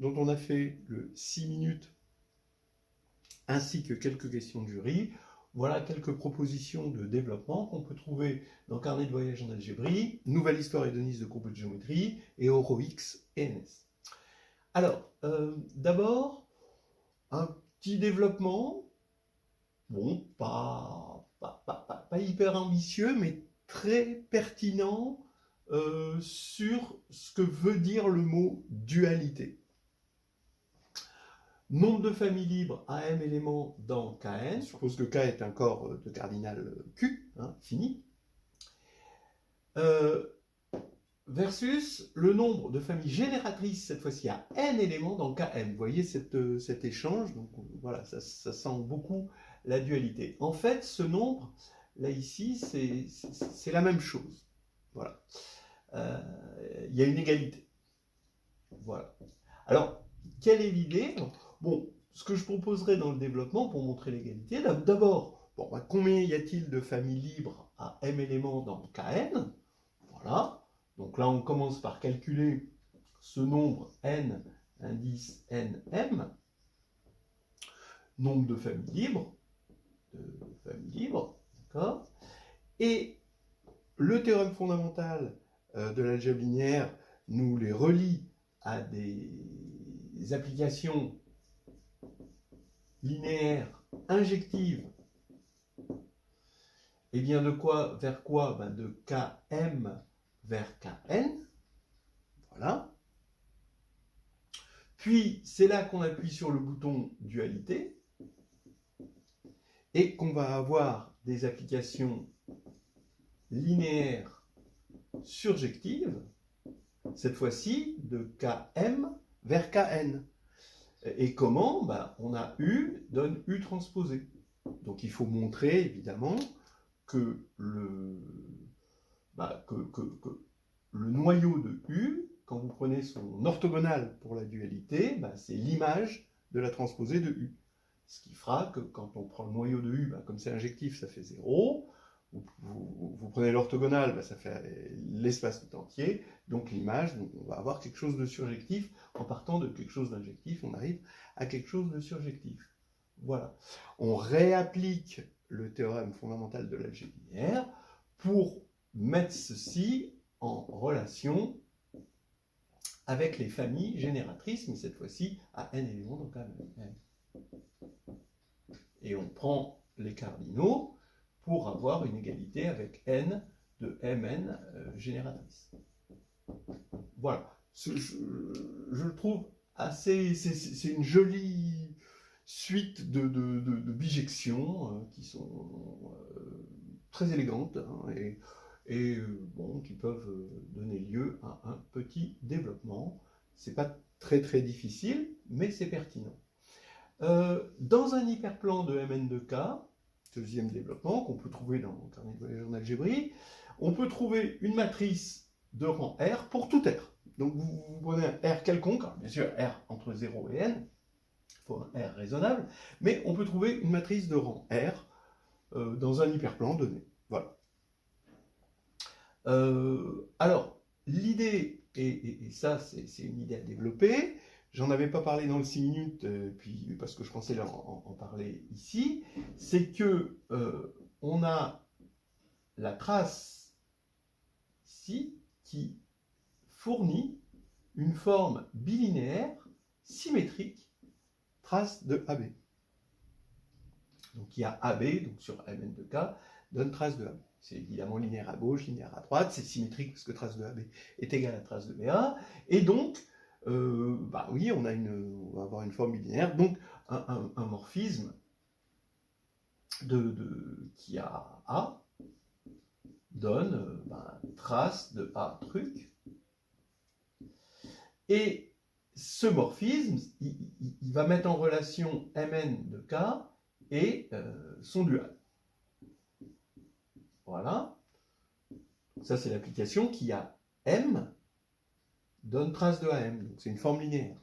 dont on a fait le 6 minutes, ainsi que quelques questions de jury. Voilà quelques propositions de développement qu'on peut trouver dans Carnet de voyage en algébrie, Nouvelle histoire hédoniste de groupes de géométrie et EuroX et NS. Alors, d'abord, un petit développement, bon, pas hyper ambitieux, mais très pertinent sur ce que veut dire le mot dualité. Nombre de familles libres à m éléments dans Kn, je suppose que K est un corps de cardinal Q, fini, versus le nombre de familles génératrices, cette fois-ci à n éléments dans Km. Vous voyez cet échange, donc voilà, ça sent beaucoup la dualité. En fait, ce nombre, là ici, c'est la même chose. Voilà. Il y a une égalité. Voilà. Alors, quelle est l'idée ? Bon, ce que je proposerai dans le développement pour montrer l'égalité, d'abord, bon, combien y a-t-il de familles libres à m éléments dans Kn ? Voilà. Donc là, on commence par calculer ce nombre n, indice nm, nombre de familles libres, d'accord ? Et le théorème fondamental de l'algèbre linéaire nous les relie à des applications linéaires injectives. Et bien de quoi vers quoi ? Ben de Km vers Kn. Voilà. Puis c'est là qu'on appuie sur le bouton dualité et qu'on va avoir des applications linéaires surjectives, cette fois-ci de Km vers Kn. Et comment ? Ben, on a U donne U transposé. Donc il faut montrer évidemment que le noyau de U, quand vous prenez son orthogonale pour la dualité, c'est l'image de la transposée de U. Ce qui fera que quand on prend le noyau de U, comme c'est injectif, ça fait 0. Vous prenez l'orthogonale, ça fait l'espace tout entier, donc l'image, on va avoir quelque chose de surjectif. En partant de quelque chose d'injectif, on arrive à quelque chose de surjectif. Voilà. On réapplique le théorème fondamental de l'algèbre linéaire pour mettre ceci en relation avec les familles génératrices, mais cette fois-ci à n éléments, donc à n. Et on prend les cardinaux pour avoir une égalité avec n de mn génératrice. Voilà. Je le trouve assez... C'est une jolie suite de bijections qui sont très élégantes et qui peuvent donner lieu à un petit développement. C'est pas très difficile, mais c'est pertinent. Dans un hyperplan de Mn de K, deuxième développement qu'on peut trouver dans le carnet de voyage en algébrie, on peut trouver une matrice de rang R pour tout R. Donc vous prenez un R quelconque, bien sûr R entre 0 et n, il faut un R raisonnable, mais on peut trouver une matrice de rang R dans un hyperplan donné. Voilà. Alors, l'idée, et ça c'est une idée à développer, j'en avais pas parlé dans le 6 minutes, puis parce que je pensais en parler ici, c'est que on a la trace ici qui fournit une forme bilinéaire symétrique, trace de AB. Donc il y a AB, donc sur Mn de K, donne trace de AB. C'est évidemment linéaire à gauche, linéaire à droite, c'est symétrique parce que trace de AB est égale à trace de BA, et donc oui, on va avoir une forme bilinéaire, donc un morphisme qui a A donne trace de A truc, et ce morphisme, il va mettre en relation Mn de K et son dual. Voilà. Ça, c'est l'application qui a M donne trace de AM. Donc, c'est une forme linéaire.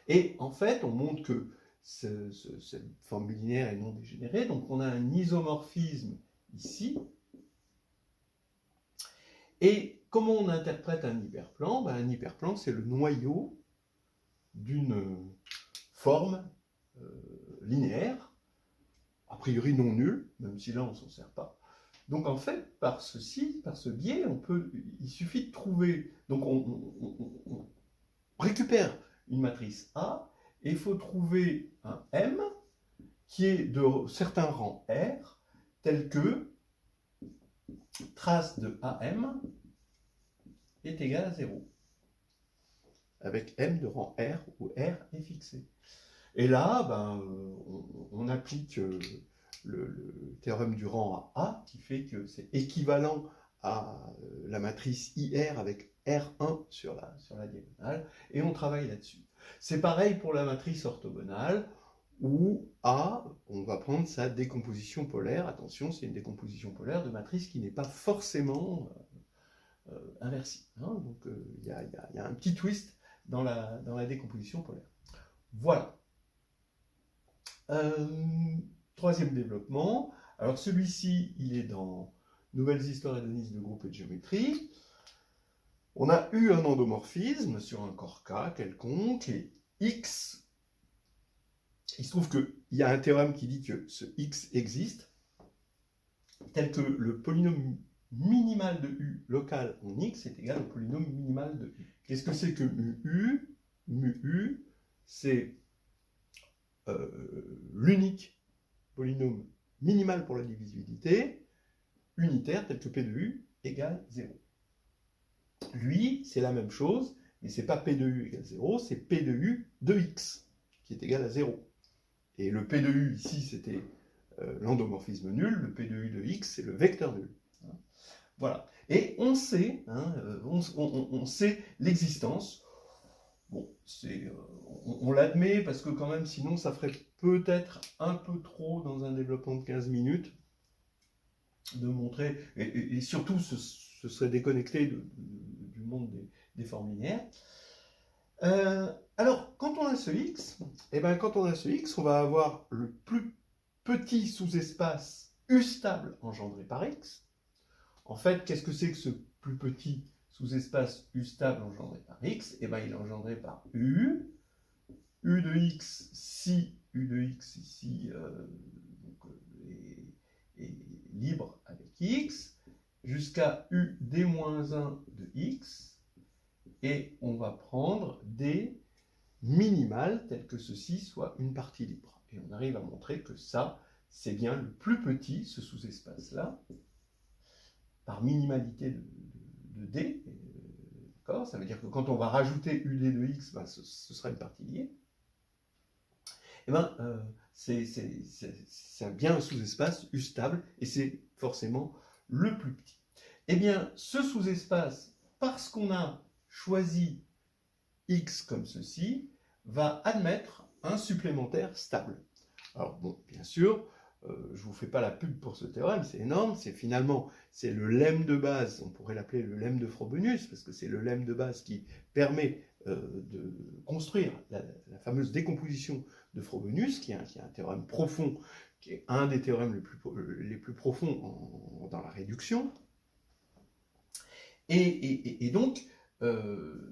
Et en fait, on montre que cette forme linéaire est non dégénérée. Donc, on a un isomorphisme ici. Et comment on interprète un hyperplan ? Un hyperplan, c'est le noyau d'une forme linéaire, a priori non nulle, même si là on ne s'en sert pas. Donc en fait, par ce biais, il suffit de trouver, donc on récupère une matrice A, et il faut trouver un M qui est de certains rangs R, tel que trace de AM est égale à 0, avec M de rang R, où R est fixé. Et là, on applique le théorème du rang à A, qui fait que c'est équivalent à la matrice IR avec R1 sur la diagonale, et on travaille là-dessus. C'est pareil pour la matrice orthogonale, où A, on va prendre sa décomposition polaire. Attention, c'est une décomposition polaire de matrice qui n'est pas forcément inversible. Hein. Donc il y a un petit twist dans la décomposition polaire. Voilà. Troisième développement. Alors celui-ci, il est dans Nouvelles histoires hédonistes de groupes et de géométrie. On a eu un endomorphisme sur un corps K quelconque, et X, il se trouve qu'il y a un théorème qui dit que ce X existe, tel que le polynôme minimal de U local en X est égal au polynôme minimal de U. Qu'est-ce que c'est que mu U? Mu U, c'est l'unique polynôme minimal pour la divisibilité, unitaire, tel que P de U égale 0. Lui, c'est la même chose, mais c'est pas P de U égale 0, c'est P de U de X, qui est égal à 0. Et le P de U, ici, c'était l'endomorphisme nul, le P de U de X, c'est le vecteur nul. Voilà. Et on sait, on sait l'existence. Bon, on l'admet parce que quand même, sinon, ça ferait peut-être un peu trop dans un développement de 15 minutes de montrer, et surtout, ce serait déconnecté du monde des formes linéaires. Alors, quand on a ce X, on va avoir le plus petit sous-espace U stable engendré par X. En fait, qu'est-ce que c'est que ce plus petit sous-espace U stable engendré par X? Il est engendré par U de X, si U de X ici est libre avec X, jusqu'à U d-1 de X, et on va prendre des minimales telles que ceci soit une partie libre. Et on arrive à montrer que ça, c'est bien le plus petit, ce sous-espace-là, par minimalité de D. D'accord ? Ça veut dire que quand on va rajouter UD de X, ce sera une partie liée. Et c'est bien un sous-espace U stable, et c'est forcément le plus petit. Eh bien, ce sous-espace, parce qu'on a choisi X comme ceci, va admettre un supplémentaire stable. Alors bon, bien sûr, je ne vous fais pas la pub pour ce théorème, c'est énorme, c'est le lemme de base, on pourrait l'appeler le lemme de Frobenius, parce que c'est le lemme de base qui permet de construire la fameuse décomposition de Frobenius, qui est un théorème profond, qui est un des théorèmes les plus profonds dans la réduction. Et donc,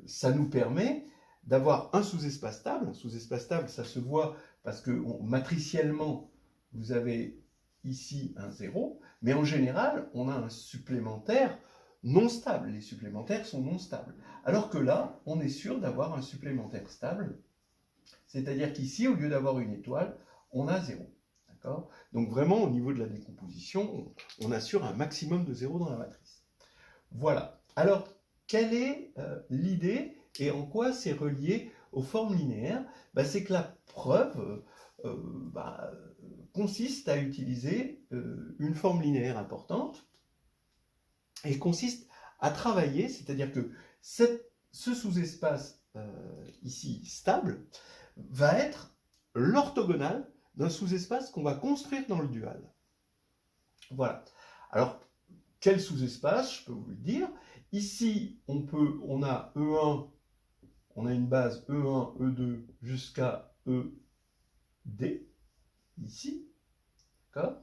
ça nous permet d'avoir un sous-espace stable. Un sous-espace stable, ça se voit parce que matriciellement, vous avez ici un 0, mais en général, on a un supplémentaire non stable. Les supplémentaires sont non stables. Alors que là, on est sûr d'avoir un supplémentaire stable, c'est-à-dire qu'ici, au lieu d'avoir une étoile, on a 0. D'accord ? Donc vraiment, au niveau de la décomposition, on assure un maximum de 0 dans la matrice. Voilà. Alors, quelle est l'idée et en quoi c'est relié aux formes linéaires? C'est que la preuve consiste à utiliser une forme linéaire importante et consiste à travailler, c'est-à-dire que ce sous-espace ici stable va être l'orthogonale d'un sous-espace qu'on va construire dans le dual. Voilà. Alors, quel sous-espace? Je peux vous le dire. Ici, on a E1, on a une base E1, E2 jusqu'à ED, ici, d'accord?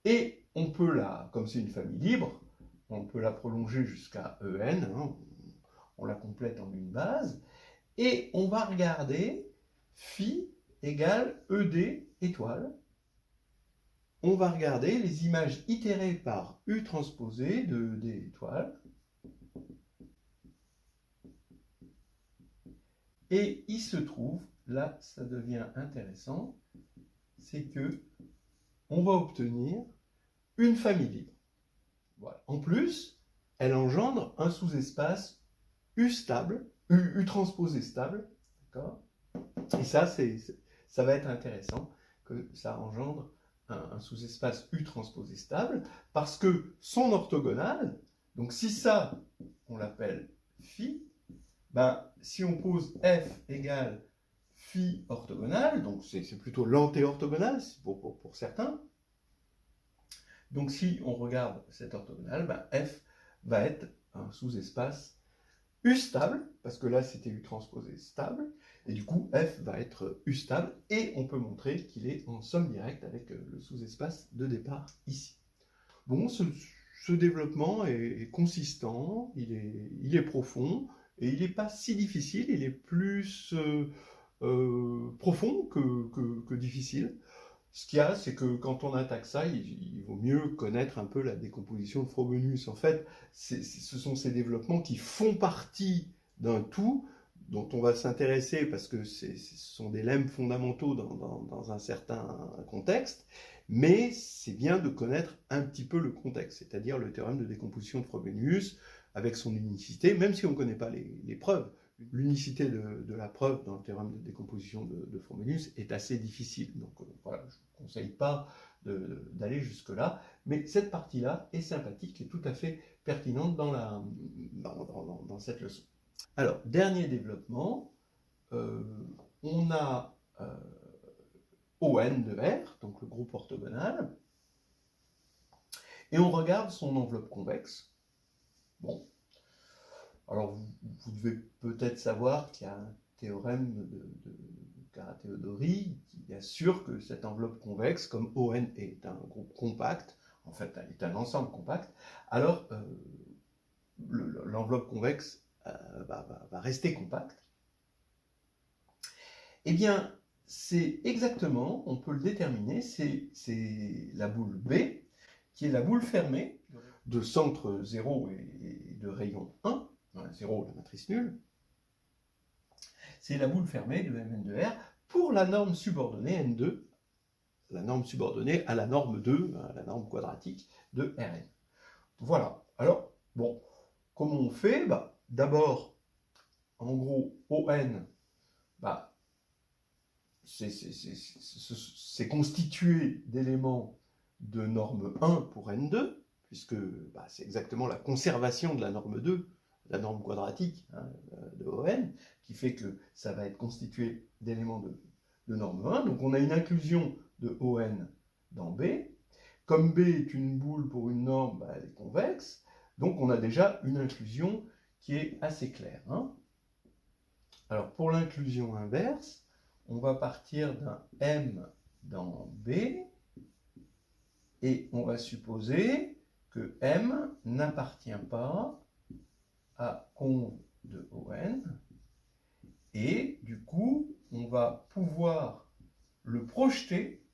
Et on peut comme c'est une famille libre, on peut la prolonger jusqu'à EN, on la complète en une base, Et on va regarder phi égale ED étoile. On va regarder les images itérées par U transposé de ED étoile. Et il se trouve, là ça devient intéressant, c'est que on va obtenir une famille libre. Voilà. En plus, elle engendre un sous-espace U stable, U transposé stable, d'accord? Et ça va être intéressant que ça engendre un sous-espace U transposé stable, parce que son orthogonale, donc si ça, on l'appelle phi, ben, si on pose f égale phi orthogonale, donc c'est plutôt l'anté-orthogonale pour certains, donc si on regarde cette orthogonale, ben, f va être un sous-espace U stable, parce que là c'était U transposé stable, et du coup f va être U stable, et on peut montrer qu'il est en somme directe avec le sous-espace de départ ici. Bon, ce développement est consistant, il est profond, et il n'est pas si difficile, il est plus profond que difficile. Ce qu'il y a, c'est que quand on attaque ça, il vaut mieux connaître un peu la décomposition de Frobenius. En fait, ce sont ces développements qui font partie d'un tout dont on va s'intéresser parce que ce sont des lemmes fondamentaux dans un certain contexte, mais c'est bien de connaître un petit peu le contexte, c'est-à-dire le théorème de décomposition de Frobenius avec son unicité, même si on ne connaît pas les preuves. L'unicité de la preuve dans le théorème de décomposition de Frobenius est assez difficile. Donc voilà, je ne conseille pas d'aller jusque-là, mais cette partie-là est sympathique et tout à fait pertinente dans cette leçon. Alors, dernier développement, on a ON de R, donc le groupe orthogonal, et on regarde son enveloppe convexe. Bon, alors vous devez peut-être savoir qu'il y a un théorème de Kara-Teodori qui assure que cette enveloppe convexe, comme ON est un groupe compact, en fait elle est un ensemble compact, alors l'enveloppe convexe va rester compacte. Eh bien, c'est exactement, on peut le déterminer, c'est la boule B, qui est la boule fermée de centre 0 et de rayon 1, 0 la matrice nulle, c'est la boule fermée de Mn de R pour la norme subordonnée N2, la norme subordonnée à la norme 2, à la norme quadratique de Rn. Voilà. Alors, bon, comment on fait? D'abord, en gros, ON, c'est constitué d'éléments de norme 1 pour N2, puisque c'est exactement la conservation de la norme 2, la norme quadratique de ON, qui fait que ça va être constitué d'éléments de norme 1. Donc on a une inclusion de ON dans B. Comme B est une boule pour une norme, elle est convexe. Donc on a déjà une inclusion qui est assez claire. Alors pour l'inclusion inverse, on va partir d'un M dans B et on va supposer que M n'appartient pas à conv de ON et du coup on va pouvoir le projeter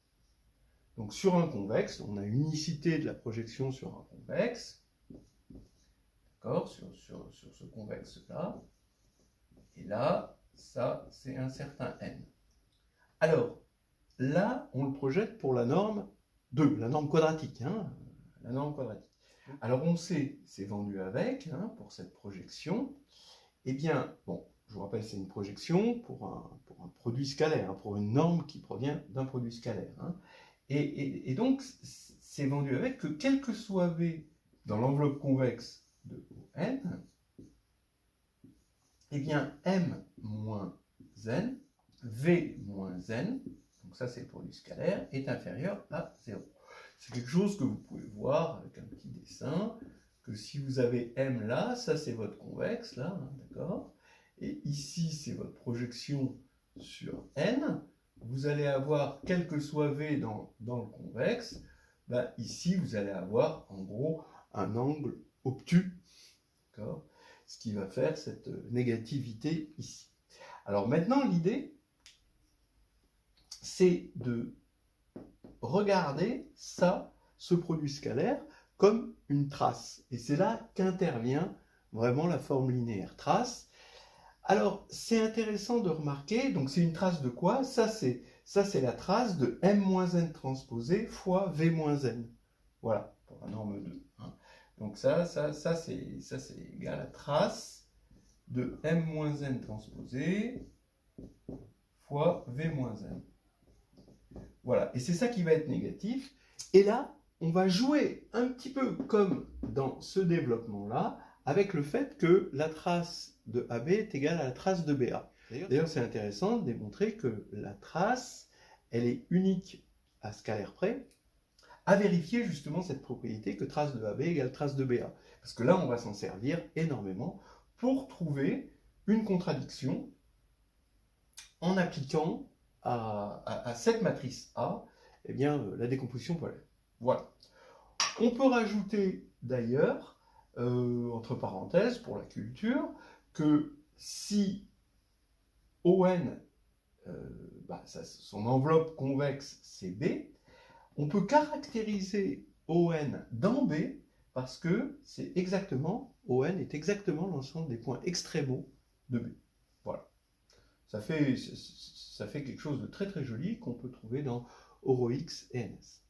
donc sur un convexe. On a une unicité de la projection sur un convexe, d'accord, sur ce convexe là, et là ça c'est un certain N. Alors là on le projette pour la norme 2, la norme quadratique, la norme quadratique. Alors on sait, c'est vendu avec, pour cette projection. Eh bien, bon, je vous rappelle, c'est une projection pour un produit scalaire, pour une norme qui provient d'un produit scalaire. Et donc, c'est vendu avec que quel que soit V dans l'enveloppe convexe de ON, eh bien, M moins N, V moins N, donc ça c'est le produit scalaire, est inférieur à 0. C'est quelque chose que vous pouvez voir avec un petit dessin, que si vous avez M là, ça c'est votre convexe, là, d'accord? Et ici c'est votre projection sur N. Vous allez avoir, quel que soit V dans le convexe, ici vous allez avoir en gros un angle obtus, d'accord? Ce qui va faire cette négativité ici. Alors maintenant, l'idée, c'est de regarder ça, ce produit scalaire, comme une trace. Et c'est là qu'intervient vraiment la forme linéaire trace. Alors, c'est intéressant de remarquer, donc c'est une trace de quoi? Ça, c'est la trace de m-n transposé fois v-n. Voilà, pour la norme 2. Hein. Donc ça c'est égal à trace de m-n transposé fois v-n. Voilà, et c'est ça qui va être négatif. Et là, on va jouer un petit peu comme dans ce développement-là, avec le fait que la trace de AB est égale à la trace de BA. D'ailleurs, c'est intéressant de démontrer que la trace, elle est unique à scalaire près, à vérifier justement cette propriété que trace de AB égale trace de BA. Parce que là, on va s'en servir énormément pour trouver une contradiction en appliquant à cette matrice A, eh bien, la décomposition polaire. Voilà. On peut rajouter d'ailleurs, entre parenthèses, pour la culture, que si ON, son enveloppe convexe, c'est B, on peut caractériser ON dans B parce que c'est exactement, ON est exactement l'ensemble des points extrémaux de B. Voilà. Ça fait quelque chose de très très joli qu'on peut trouver dans OROX et NS.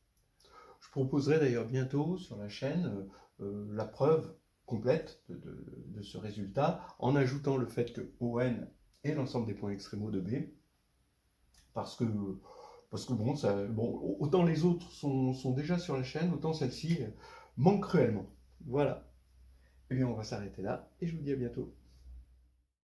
Je proposerai d'ailleurs bientôt sur la chaîne la preuve complète de ce résultat en ajoutant le fait que ON est l'ensemble des points extrémaux de B parce que bon, autant les autres sont déjà sur la chaîne, autant celle-ci manque cruellement. Voilà. Et bien on va s'arrêter là et je vous dis à bientôt.